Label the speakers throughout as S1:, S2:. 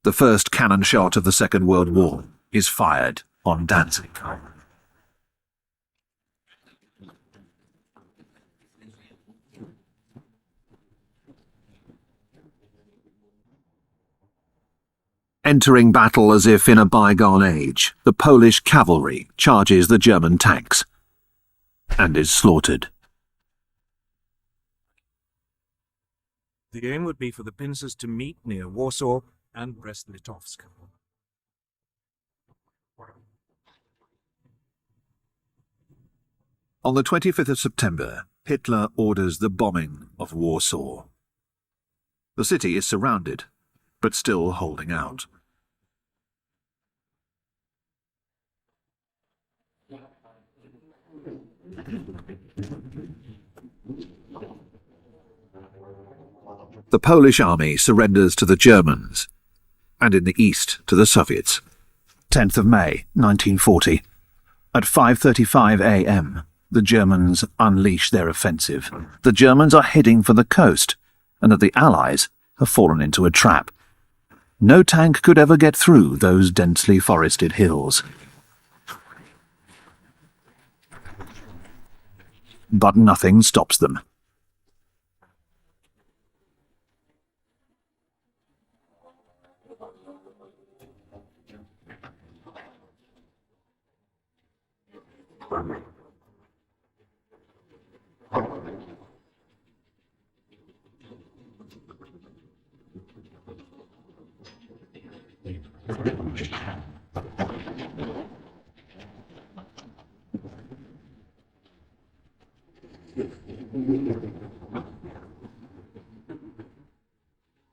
S1: The first cannon shot of the Second World War is fired on Danzig. Entering battle as if in a bygone age, the Polish cavalry charges the German tanks and is slaughtered.
S2: The aim would be for the pincers to meet near Warsaw and Brest-Litovsk.
S1: On the 25th of September, Hitler orders the bombing of Warsaw. The city is surrounded, but still holding out. The Polish army surrenders to the Germans, and in the east to the Soviets. 10th of May, 1940. At 5:35 a.m., the Germans unleash their offensive. The Germans are heading for the coast, and that the Allies have fallen into a trap. No tank could ever get through those densely forested hills. But nothing stops them.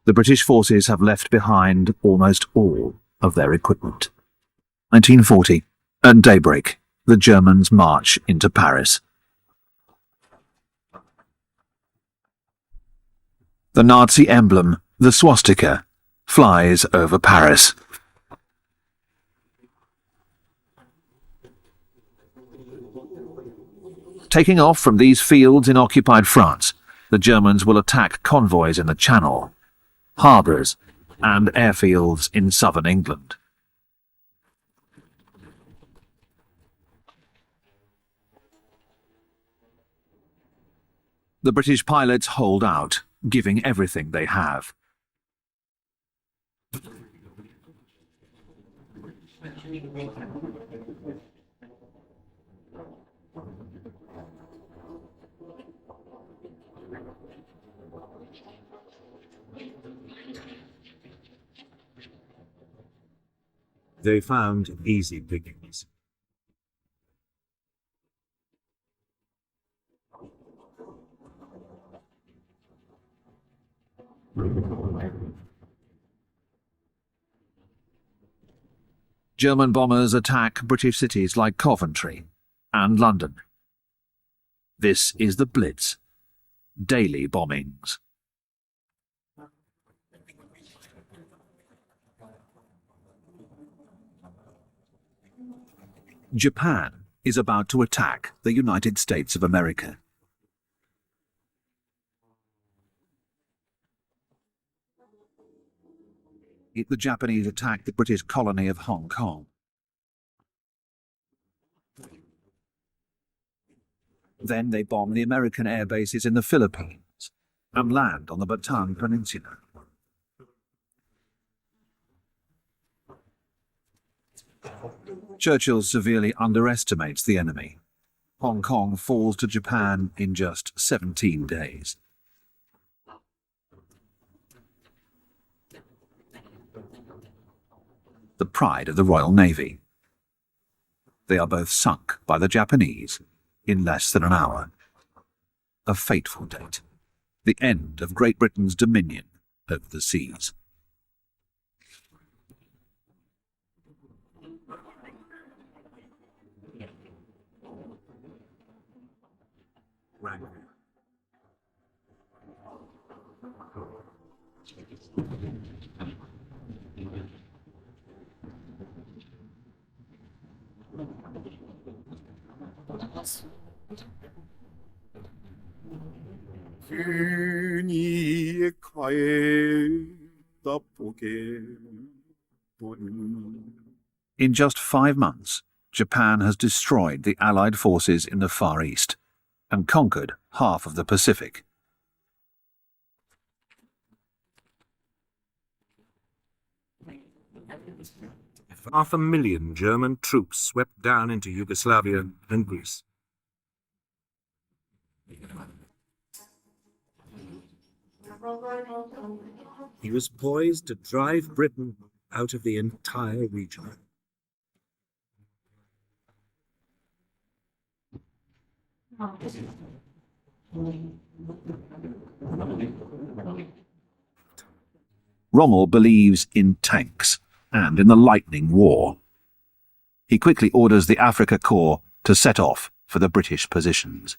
S1: The British forces have left behind almost all of their equipment. 1940. At daybreak, the Germans march into Paris. The Nazi emblem, the swastika, flies over Paris. Taking off from these fields in occupied France, the Germans will attack convoys in the Channel, harbours, and airfields in southern England. The British pilots hold out, giving everything they have.
S2: They found easy pickings.
S1: German bombers attack British cities like Coventry and London. This is the Blitz. Daily bombings. Japan is about to attack the United States of America. The Japanese attack the British colony of Hong Kong. Then they bomb the American air bases in the Philippines and land on the Bataan Peninsula. Churchill severely underestimates the enemy. Hong Kong falls to Japan in just 17 days. The pride of the Royal Navy. They are both sunk by the Japanese in less than an hour. A fateful date. The end of Great Britain's dominion over the seas.
S3: 그니의 가에다 보게
S1: In just 5 months, Japan has destroyed the Allied forces in the Far East and conquered half of the Pacific.
S2: Half a million German troops swept down into Yugoslavia and Greece. He was poised to drive Britain out of the entire region.
S1: Rommel believes in tanks and in the lightning war. He quickly orders the Afrika Korps to set off for the British positions.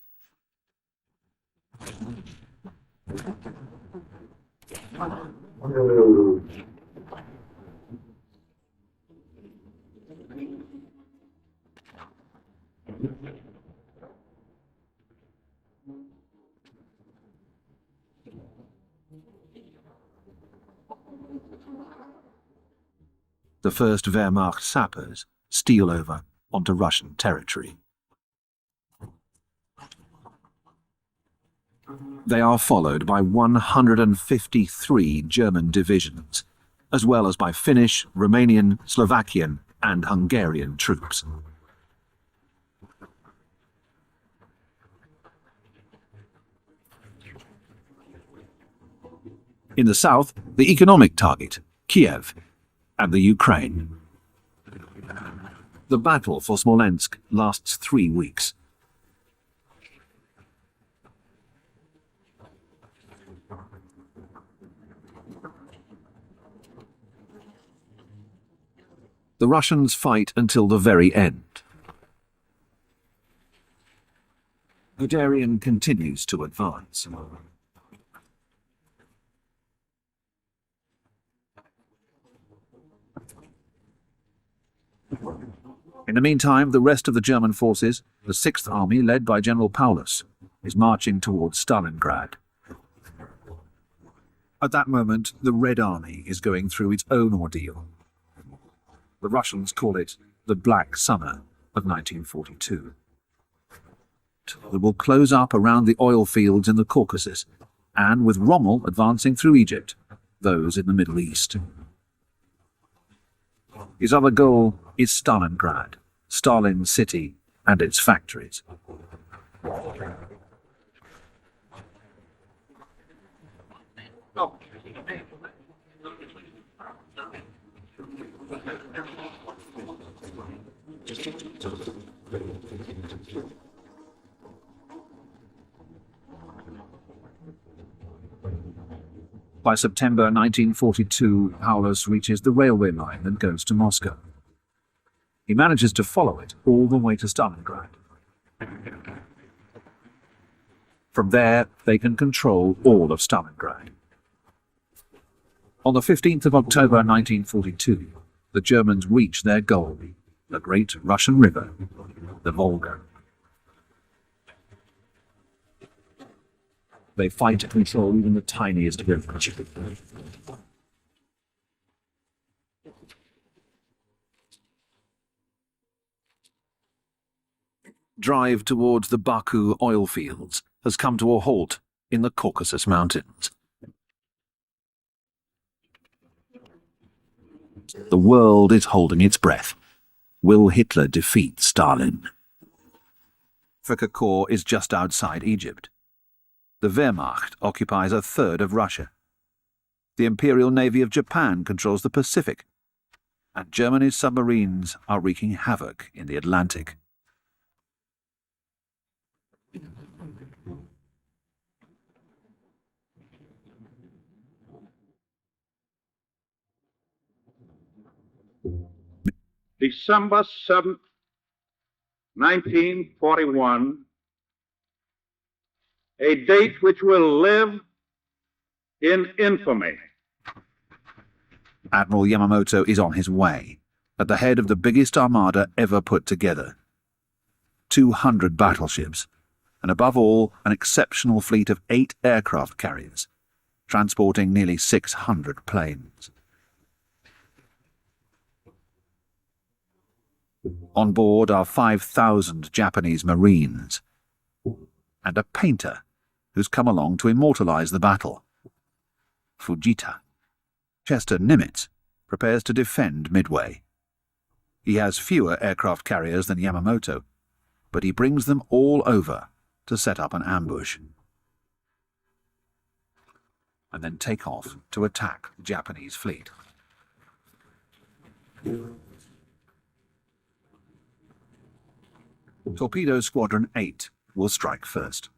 S1: The first Wehrmacht sappers steal over onto Russian territory. They are followed by 153 German divisions, as well as by Finnish, Romanian, Slovakian and Hungarian troops. In the south, the economic target, Kiev, and the Ukraine. The battle for Smolensk lasts 3 weeks. The Russians fight until the very end. Guderian continues to advance. In the meantime, the rest of the German forces, the Sixth Army led by General Paulus, is marching towards Stalingrad. At that moment, the Red Army is going through its own ordeal. The Russians call it the Black Summer of 1942. It will close up around the oil fields in the Caucasus, and with Rommel advancing through Egypt, those in the Middle East. His other goal is Stalingrad, Stalin's city and its factories. By September 1942, Paulus reaches the railway line that goes to Moscow. He manages to follow it all the way to Stalingrad. From there, they can control all of Stalingrad. On the 15th of October 1942, the Germans reach their goal, the great Russian river, the Volga. They fight to control even the tiniest village. Drive towards the Baku oil fields has come to a halt in the Caucasus Mountains. The world is holding its breath. Will Hitler defeat Stalin? Afrika Korps is just outside Egypt. The Wehrmacht occupies a third of Russia. The Imperial Navy of Japan controls the Pacific, and Germany's submarines are wreaking havoc in the Atlantic.
S3: December 7th, 1941, a date which will live in infamy.
S1: Admiral Yamamoto is on his way, at the head of the biggest armada ever put together. 200 battleships, and above all, an exceptional fleet of 8 aircraft carriers, transporting nearly 600 planes. On board are 5,000 Japanese Marines and a painter who's come along to immortalize the battle. Fujita. Chester Nimitz prepares to defend Midway. He has fewer aircraft carriers than Yamamoto, but he brings them all over to set up an ambush and then take off to attack the Japanese fleet. Torpedo Squadron 8 will strike first.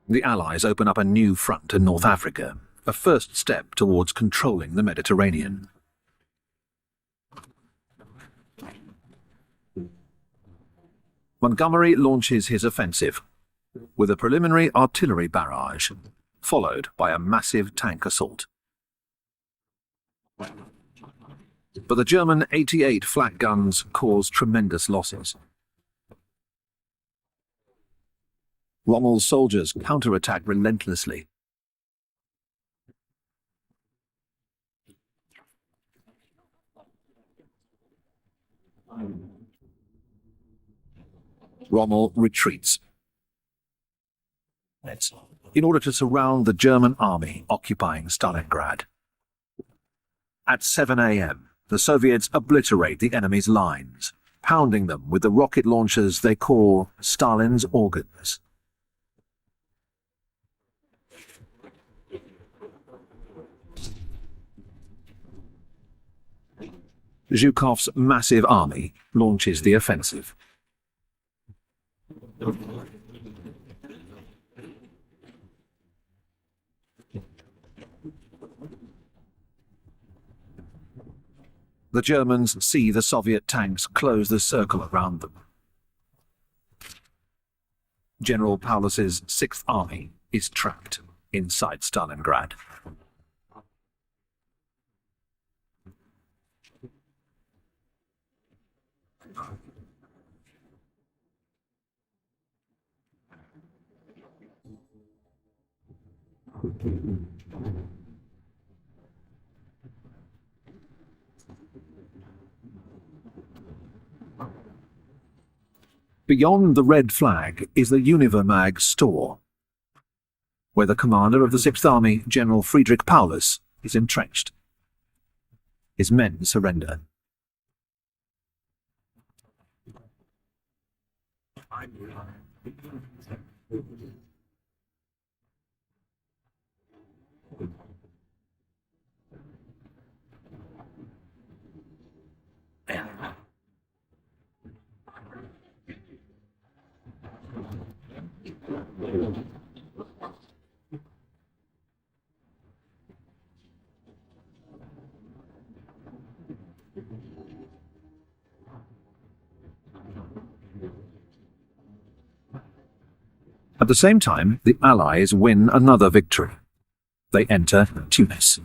S1: The Allies open up a new front in North Africa, a first step towards controlling the Mediterranean. Montgomery launches his offensive with a preliminary artillery barrage, followed by a massive tank assault. But the German 88 flak guns cause tremendous losses. Rommel's soldiers counterattack relentlessly. Rommel retreats in order to surround the German army occupying Stalingrad. At 7 a.m., the Soviets obliterate the enemy's lines, pounding them with the rocket launchers they call Stalin's organs. Zhukov's massive army launches the offensive. The Germans see the Soviet tanks close the circle around them. General Paulus's 6th Army is trapped inside Stalingrad. Beyond the red flag is the Univermag store, where the commander of the 6th Army, General Friedrich Paulus, is entrenched. His men surrender. At the same time, the Allies win another victory. They enter Tunis.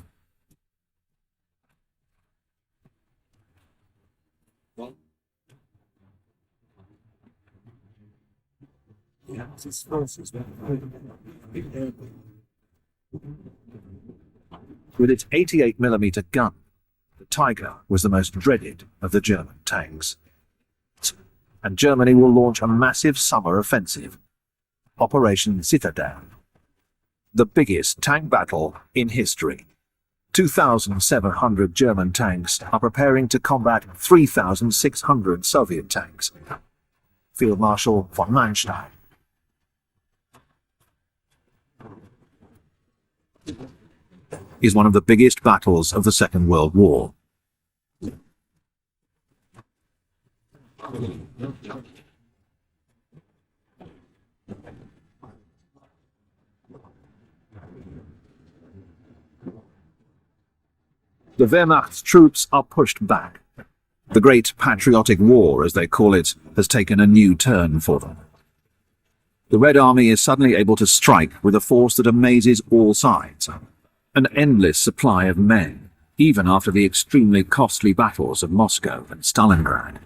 S1: With its 88mm gun, the Tiger was the most dreaded of the German tanks. And Germany will launch a massive summer offensive, Operation Citadel, the biggest tank battle in history. 2,700 German tanks are preparing to combat 3,600 Soviet tanks. Field Marshal von Manstein. Is one of the biggest battles of the Second World War. The Wehrmacht's troops are pushed back. The Great Patriotic War, as they call it, has taken a new turn for them. The Red Army is suddenly able to strike with a force that amazes all sides. An endless supply of men, even after the extremely costly battles of Moscow and Stalingrad.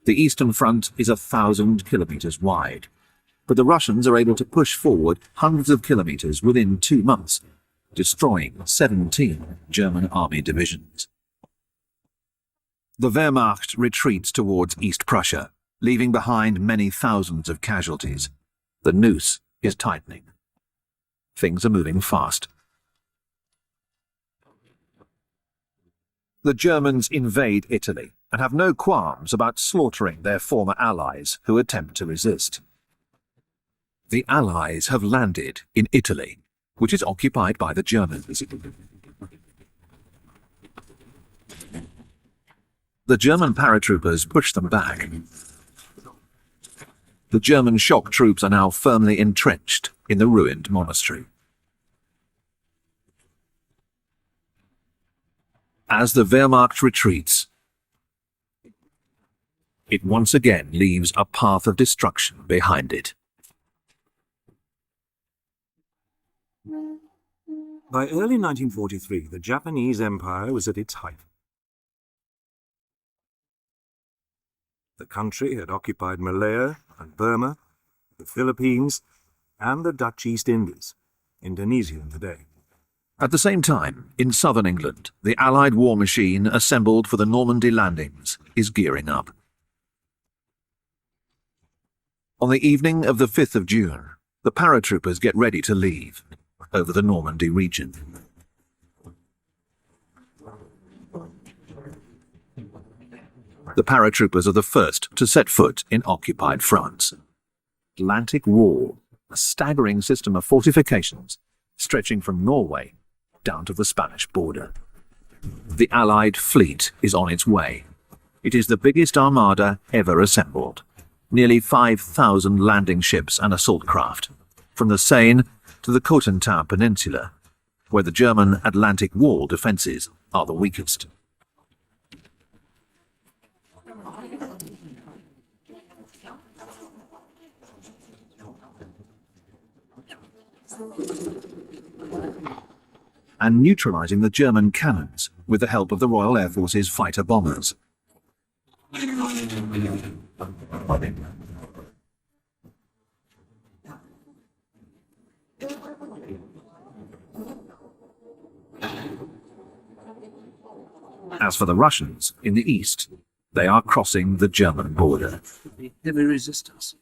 S1: The eastern front is 1,000 kilometers wide, but the Russians are able to push forward hundreds of kilometers within 2 months, destroying 17 German army divisions. The Wehrmacht retreats towards East Prussia, leaving behind many thousands of casualties. The noose is tightening. Things are moving fast. The Germans invade Italy and have no qualms about slaughtering their former allies who attempt to resist. The Allies have landed in Italy, which is occupied by the Germans. The German paratroopers push them back. The German shock troops are now firmly entrenched in the ruined monastery. As the Wehrmacht retreats, it once again leaves a path of destruction behind it.
S2: By early 1943, the Japanese Empire was at its height. The country had occupied Malaya and Burma, the Philippines, and the Dutch East Indies, Indonesia today.
S1: At the same time, in southern England, the Allied war machine assembled for the Normandy landings is gearing up. On the evening of the 5th of June, the paratroopers get ready to leave over the Normandy region. The paratroopers are the first to set foot in occupied France. Atlantic Wall, a staggering system of fortifications stretching from Norway down to the Spanish border. The Allied fleet is on its way. It is the biggest armada ever assembled. Nearly 5,000 landing ships and assault craft, from the Seine to the Cotentin Peninsula, where the German Atlantic Wall defences are the weakest. And neutralising the German cannons with the help of the Royal Air Force's fighter bombers. As for the Russians in the east, they are crossing the German border.
S2: Heavy resistance.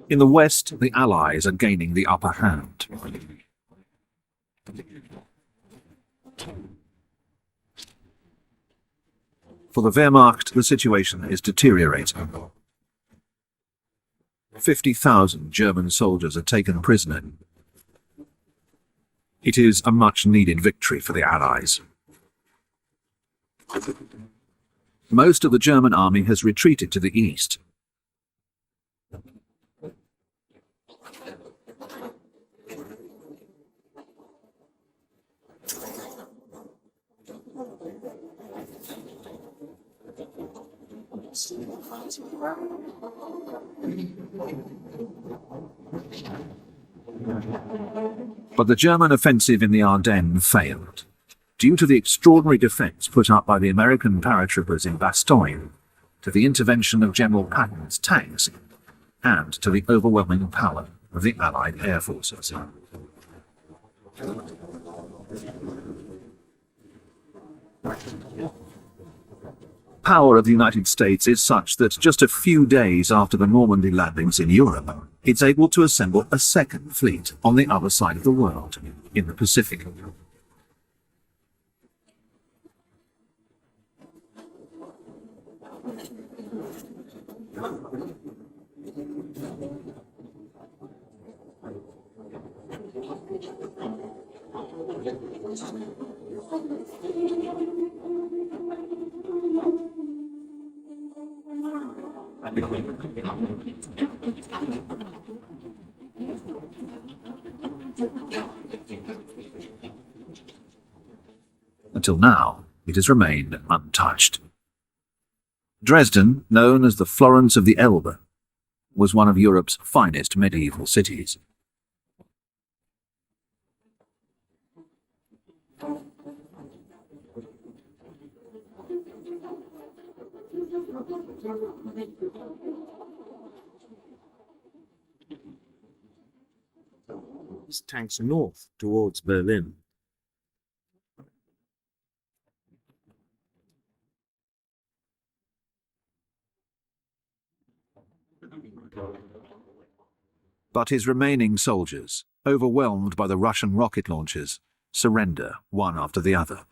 S1: In the west, the Allies are gaining the upper hand. For the Wehrmacht, the situation is deteriorating. 50,000 German soldiers are taken prisoner. It is a much-needed victory for the Allies. Most of the German army has retreated to the east. But the German offensive in the Ardennes failed, due to the extraordinary defense put up by the American paratroopers in Bastogne, to the intervention of General Patton's tanks, and to the overwhelming power of the Allied air forces. Power of the United States is such that just a few days after the Normandy landings in Europe, it's able to assemble a second fleet on the other side of the world, in the Pacific. Until now, it has remained untouched. Dresden, known as the Florence of the Elbe, was one of Europe's finest medieval cities.
S2: This tanks north towards Berlin.
S1: But his remaining soldiers, overwhelmed by the Russian rocket launchers, surrender one after the other.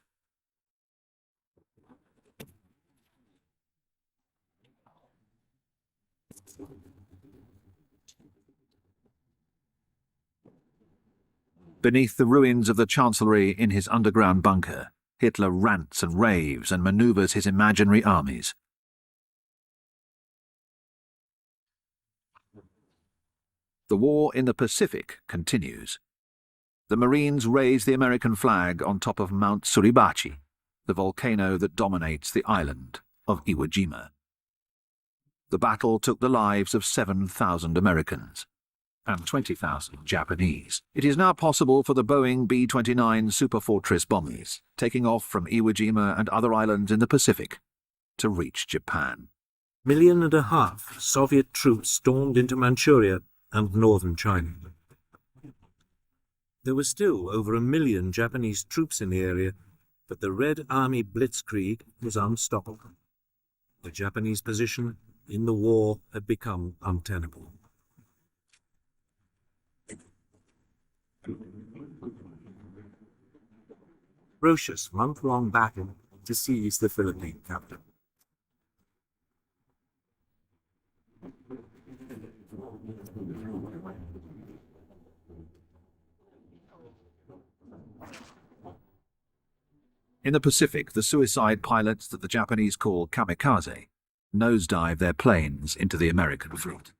S1: Beneath the ruins of the Chancellery in his underground bunker, Hitler rants and raves and maneuvers his imaginary armies. The war in the Pacific continues. The Marines raise the American flag on top of Mount Suribachi, the volcano that dominates the island of Iwo Jima. The battle took the lives of 7,000 Americans and 20,000 Japanese. It is now possible for the Boeing B-29 Superfortress bombers, taking off from Iwo Jima and other islands in the Pacific, to reach Japan.
S2: 1.5 million Soviet troops stormed into Manchuria and northern China. There were still over 1 million Japanese troops in the area, but the Red Army blitzkrieg was unstoppable. The Japanese position in the war had become untenable. Ferocious month-long battle to seize the Philippine capital.
S1: In the Pacific, the suicide pilots that the Japanese call kamikaze nosedive their planes into the American fleet.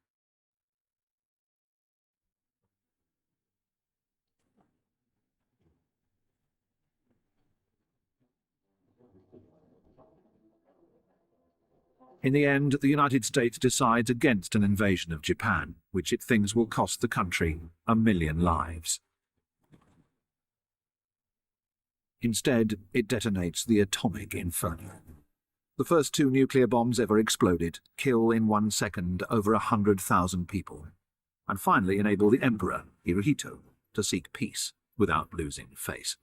S1: In the end, the United States decides against an invasion of Japan, which it thinks will cost the country 1 million lives. Instead, it detonates the atomic inferno. The first 2 nuclear bombs ever exploded kill in 1 second over 100,000 people, and finally enable the Emperor, Hirohito, to seek peace without losing face.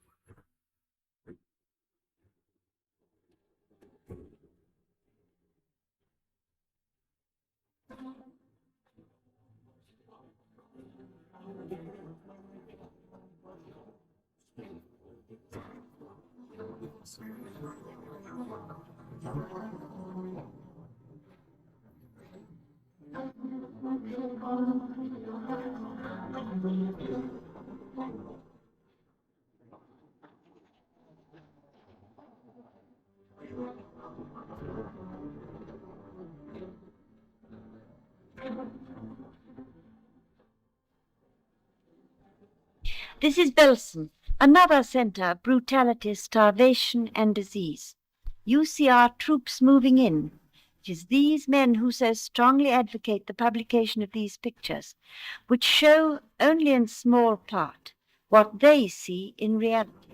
S4: This is Belsen, another center of brutality, starvation, and disease. You see our troops moving in. It is these men who so strongly advocate the publication of these pictures, which show only in small part what they see in reality.